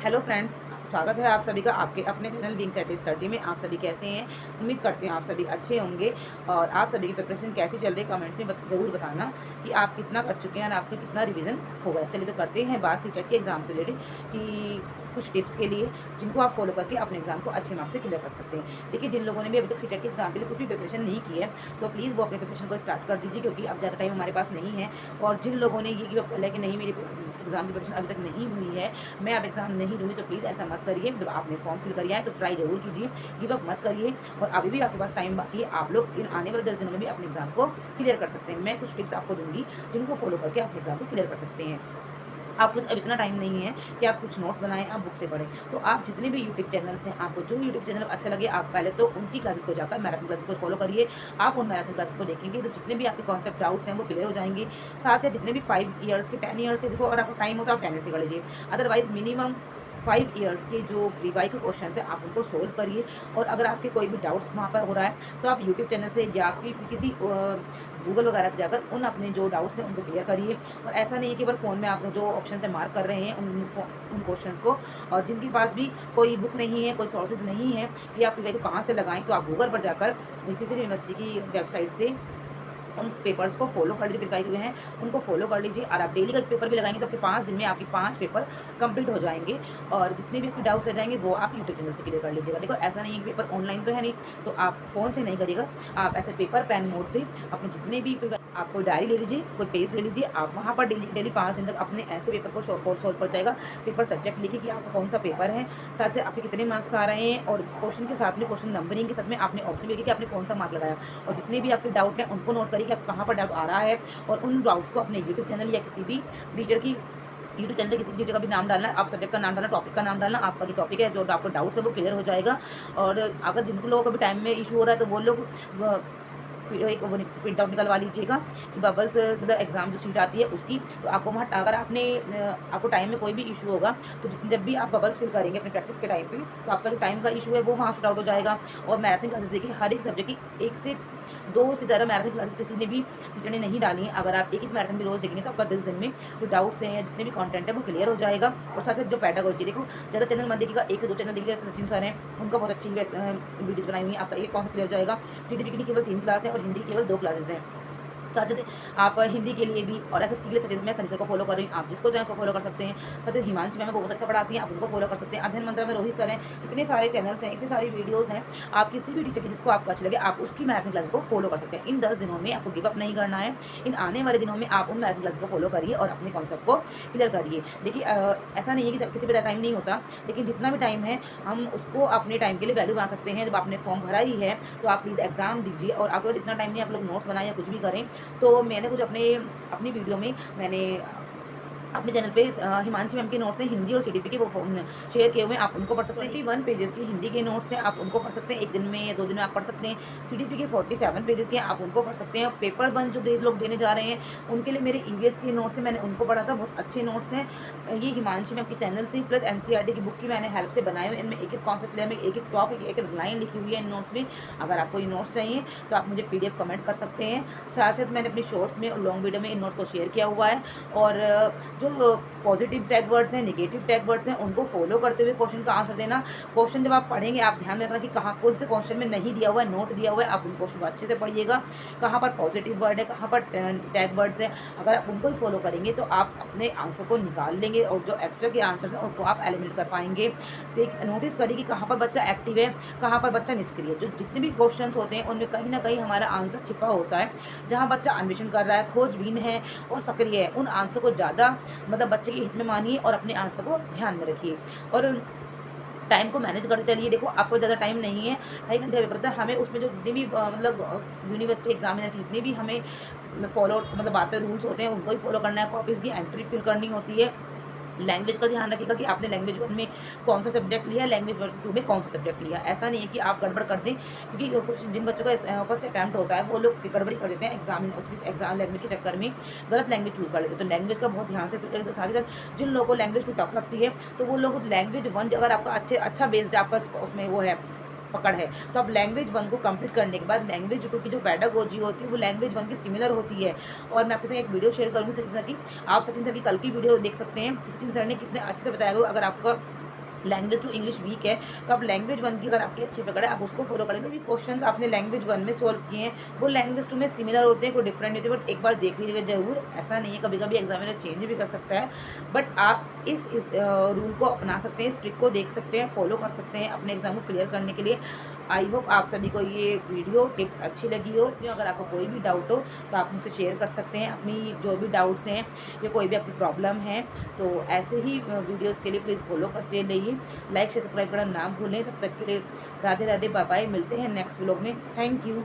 Hello friends, स्वागत है आप सभी का आपके अपने चैनल बीइंग सेट स्टडी में। आप सभी कैसे हैं? उम्मीद करते हैं आप सभी अच्छे होंगे। और आप सभी की प्रिपरेशन कैसी चल रही है कमेंट्स में ज़रूर बताना कि आप कितना कर चुके हैं और आपका कितना रिवीजन हो गया। चलिए तो करते हैं बात सीटेट के एग्ज़ाम से रिलेटेड कि कुछ टिप्स के लिए जिनको आप फॉलो करके अपने एग्ज़ाम को अच्छे मार्क्स से क्लियर कर सकते हैं। देखिए, जिन लोगों ने भी अभी तक सीटेट के एग्ज़ाम के लिए कुछ भी प्रिपरेशन नहीं की है तो प्लीज़ वो अपने प्रिपरेशन को स्टार्ट कर दीजिए, क्योंकि अब ज़्यादा टाइम हमारे पास नहीं है। और जिन लोगों ने ये गिव अप कर लिया कि नहीं, मेरी एग्ज़ाम की प्रिपरेशन अभी तक नहीं हुई है, मैं अब एग्ज़ाम नहीं दूँगी, तो प्लीज़ ऐसा मत करिए। जब आपने फॉर्म फिल कर आए तो ट्राई ज़रूर कीजिए, गिव अप मत करिए। और अभी भी आपके पास टाइम बाकी है, आप लोग इन आने वाले 10 दिनों में भी अपने एग्ज़ाम को क्लियर कर सकते हैं। मैं कुछ टिप्स आपको दूँगी जिनको फॉलो करके अपने एग्ज़ाम को क्लियर कर सकते हैं। आपको अब इतना टाइम नहीं है कि आप कुछ नोट्स बनाएं, आप बुक से पढ़ें। तो आप जितने भी यूट्यूब चैनल्स हैं, आपको जो यूट्यूब चैनल अच्छा लगे, आप पहले तो उनकी क्लासेस को जाकर मैराथन क्लासेस को फॉलो करिए। आप उन मैराथन क्लासेस को देखेंगे तो जितने भी आपके कॉन्सेप्ट डाउट्स हैं वो क्लियर हो जाएंगे। साथ साथ जितने भी 5 ईयर्स के 10 ईयर्स के देखो, अगर आपको टाइम होता है आप 10 ईयर्स से कर लीजिए। अदरवाइज मिनिमम 5 ईयर्स के जो प्रीवाई के क्वेश्चन थे आप उनको सोल्व करिए। और अगर आपके कोई भी डाउट्स वहाँ पर हो रहा है तो आप यूट्यूब चैनल से या फिर किसी गूगल वगैरह से जाकर उन अपने जो डाउट्स हैं उनको क्लियर करिए। और ऐसा नहीं है कि बस फ़ोन में आप जो ऑप्शन से मार्क कर रहे हैं उन क्वेश्चंस को, और जिनके पास भी कोई बुक नहीं है, कोई सोर्सेज नहीं है कि आप प्रीवाई को कहाँ से लगाएं, तो आप गूगल पर जाकर किसी यूनिवर्सिटी की वेबसाइट से उन पेपर्स को फॉलो कर लीजिए, प्रिपेयर हुए हैं उनको फॉलो कर लीजिए। और आप डेली का पेपर भी लगाएंगे तो आपके 5 दिन में आपके 5 पेपर कंप्लीट हो जाएंगे। और जितने भी आपके डाउट्स रह जाएंगे वो आप यूट्यूब चैनल से क्लियर कर लीजिएगा। देखो, ऐसा नहीं है कि पेपर ऑनलाइन तो है नहीं, तो आप फ़ोन से नहीं करिएगा, आप ऐसे पेपर पेन मोड से अपने जितने भी आप कोई डायरी ले लीजिए, कोई पेज ले लीजिए, आप वहाँ पर डेली 5 दिन तक अपने ऐसे पेपर को सोल्व कर जाएगा। पेपर सब्जेक्ट लिखिए कि आपका कौन सा पेपर है, साथ से आपके कितने मार्क्स आ रहे हैं, और क्वेश्चन के साथ में क्वेश्चन नंबरिंग के साथ में आपने ऑप्शन लिखिए कि आपने कौन सा मार्क लगाया। और जितने भी आपके डाउट हैं उनको नोट करिए कि आप कहाँ पर डाउट आ रहा है, और उन डाउट्स को अपने यूट्यूब चैनल या किसी भी टीचर की यूट्यूब चैनल पे किसी टीचर का भी नाम डालना, आप सब्जेक्ट का नाम डालना, टॉपिक का नाम डालना, आपका जो टॉपिक है, जो आपका डाउट्स है वो क्लियर हो जाएगा। और अगर जिनको लोगों को भी टाइम में इशू हो रहा है तो वो लोग एक वो प्रिंट आउट निकलवा लीजिएगा कि बबल्स मतलब एग्ज़ाम जो सीट आती है उसकी। तो आपको वहाँ अगर आपको टाइम में कोई भी इशू होगा तो जब भी आप बबल्स फिल करेंगे अपने प्रैक्टिस के टाइम पे, तो आपका जो टाइम का इशू है वो वहाँ शॉर्ट आउट हो जाएगा। और मैराथन क्लासेस देखिए, हर एक सब्जेक्ट की 1 से 2 से ज़्यादा मैराथन क्लासेस किसी ने भी टीचर ने नहीं डाली है। अगर आप एक मैराथन भी रोज़ देखेंगे तो आपका 10 दिन में जो डाउट्स हैं या जितने भी कंटेंट है वो क्लियर हो जाएगा। और साथ साथ जो पेडागोजी, देखो ज़्यादा चैनल मत देखिएगा, 1 से 2 चैनल देखिएगा। सचिन सर हैं, उनका बहुत अच्छी वीडियोज़ बनाई हुई है, आपका एक कॉन्सेप्ट क्लियर हो जाएगा। सीटीपी की केवल 3 क्लास है और हिंदी की केवल 2 क्लासेस हैं। साथ साथ आप हिंदी के लिए भी और एसएसटी के लिए सचिन, मैं सनी सर को फॉलो कर रही हूँ, आप जिसको चाहें उसको फॉलो कर सकते हैं। साथ ही हिमांशी मैम बहुत अच्छा पढ़ाती हैं, आप उनको फॉलो कर सकते हैं। अध्ययन मंत्र में रोहित सर हैं, इतने सारे चैनल्स हैं, इतनी सारी वीडियोज़ हैं। आप किसी भी टीचर की जिसको आपको अच्छी लगे आप उसकी मैराथन क्लास को फॉलो कर सकते हैं। इन 10 दिनों में आपको गिव अप नहीं करना है। इन आने वाले दिनों में आप उन मैराथन क्लास को फॉलो करिए और अपने कॉन्सेप्ट को क्लियर करिए। देखिए, ऐसा नहीं है कि किसी पे टाइम नहीं होता, लेकिन जितना भी टाइम है हम उसको अपने टाइम के लिए वैल्यू बना सकते हैं। जब आपने फॉर्म भरा ही है तो आप प्लीज़ एग्ज़ाम दीजिए, और आपके पास इतना टाइम नहीं आप लोग नोट्स बनाएं या कुछ भी करें। तो मैंने कुछ अपनी वीडियो में मैंने अपने चैनल पे हिमांशी मैम के नोट्स हैं हिंदी और सीटीपी के, वो शेयर किए हुए हैं, आप उनको पढ़ सकते हैं। 21 पेजेस की हिंदी के नोट्स हैं, आप उनको पढ़ सकते हैं, 1 दिन में या 2 दिन में आप पढ़ सकते हैं। सीटीपी के 47 पेजेस के आप उनको पढ़ सकते हैं। पेपर 1 जो लोग देने जा रहे हैं उनके लिए मेरे ईवीएस के नोट्स हैं, मैंने उनको पढ़ा था, बहुत अच्छे नोट्स हैं। ये हिमांशी मैम के चैनल से प्लस एनसीईआरटी की बुक की मैंने हेल्प से बनाए हुए। इनमें एक कॉन्सेप्ट में एक टॉपिक, एक लाइन लिखी हुई है इन नोट्स में। अगर आपको ये नोट्स चाहिए तो आप मुझे पीडीएफ कमेंट कर सकते हैं। साथ साथ मैंने अपनी शॉर्ट्स में और लॉन्ग वीडियो में इन नोट्स को शेयर किया हुआ है। और जो पॉजिटिव टैग वर्ड्स हैं, नेगेटिव टैग वर्ड्स हैं, उनको फॉलो करते हुए क्वेश्चन का आंसर देना। क्वेश्चन जब आप पढ़ेंगे आप ध्यान रखना कि कहाँ कौन से क्वेश्चन में नहीं दिया हुआ है, नोट दिया हुआ है, आप उन क्वेश्चन को अच्छे से पढ़िएगा, कहाँ पर पॉजिटिव वर्ड है, कहाँ पर टैग वर्ड्स हैं। अगर आप उनको ही फॉलो करेंगे तो आप अपने आंसर को निकाल लेंगे, और जो एक्स्ट्रा के आंसर्स हैं उनको आप एलिमिनेट कर पाएंगे। नोटिस करिए कि कहाँ पर बच्चा एक्टिव है, कहाँ पर बच्चा निष्क्रिय है। जो जितने भी क्वेश्चन होते हैं उनमें कहीं ना कहीं हमारा आंसर छिपा होता है। जहाँ बच्चा अन्वेषण कर रहा है, खोजबीन है और सक्रिय है, उन आंसर को ज़्यादा मतलब बच्चे के हित में मानिए और अपने आंसर को ध्यान में रखिए। और टाइम को मैनेज करते चलिए। देखो, आपको ज़्यादा टाइम नहीं है, 2.5 घंटे का पेपर होता है, हमें उसमें जो जितनी भी यूनिवर्सिटी एग्जामिनर की जितनी भी हमें फॉलो मतलब बातें रूल्स होते हैं उनको ही फॉलो करना है। कॉपीज़ की एंट्री फिल करनी होती है। लैंग्वेज का ध्यान रखिएगा कि आपने लैंग्वेज 1 में कौन सा सब्जेक्ट लिया, लैंग्वेज 2 में कौन सा सब्जेक्ट लिया। ऐसा नहीं है कि आप गड़बड़ कर दें, क्योंकि कुछ जिन बच्चों का फर्स्ट अटैम्प्ट होता है वो लोग गड़बड़ी कर देते हैं एग्जाम लैंग्वेज के चक्कर में, गलत लैंग्वेज चूज़ कर लेते हैं। तो लैंग्वेज का बहुत ध्यान से फिर करें। तो साथ ही साथ जिन लोगों को लैंग्वेज 2 टफ लगती है तो वो लोग लैंग्वेज 1, अगर आपका अच्छा बेस्ड आपका उसमें वो है पकड़ है, तो आप लैंग्वेज 1 को कंप्लीट करने के बाद लैंग्वेज 2 की जो पेडागोजी होती है वो लैंग्वेज 1 की सिमिलर होती है। और मैं आपके साथ एक वीडियो शेयर करूँगी सचिन सर की, आप सचिन सर की कल की वीडियो देख सकते हैं। सचिन सर ने कितने अच्छे से बताया हुआ। अगर आपका लैंग्वेज टू इंग्लिश वीक है तो आप लैंग्वेज 1 की अगर आपकी अच्छी पकड़ है आप उसको फॉलो करेंगे। भी क्वेश्चंस आपने लैंग्वेज 1 में सॉल्व किए हैं वो लैंग्वेज 2 में सिमिलर होते हैं, कोई डिफरेंट नहीं होते, बट एक बार देख लीजिएगा जरूर। ऐसा नहीं है, कभी कभी एग्जामिनर चेंज भी कर सकता है, बट आप इस रूल को अपना सकते हैं, इस ट्रिक को देख सकते हैं, फॉलो कर सकते हैं अपने एग्जाम को क्लियर करने के लिए। आई होप आप सभी को ये वीडियो टिप्स अच्छी लगी हो। अगर आपको कोई भी डाउट हो तो आप मुझसे शेयर कर सकते हैं अपनी जो भी डाउट्स हैं या कोई भी आपकी प्रॉब्लम है। तो ऐसे ही वीडियोस के लिए प्लीज़ फॉलो करते रहिए, लाइक शेयर सब्सक्राइब करना ना भूलें। तब तक के लिए राधे राधे, बाय बाय, मिलते हैं नेक्स्ट व्लॉग में। Thank you.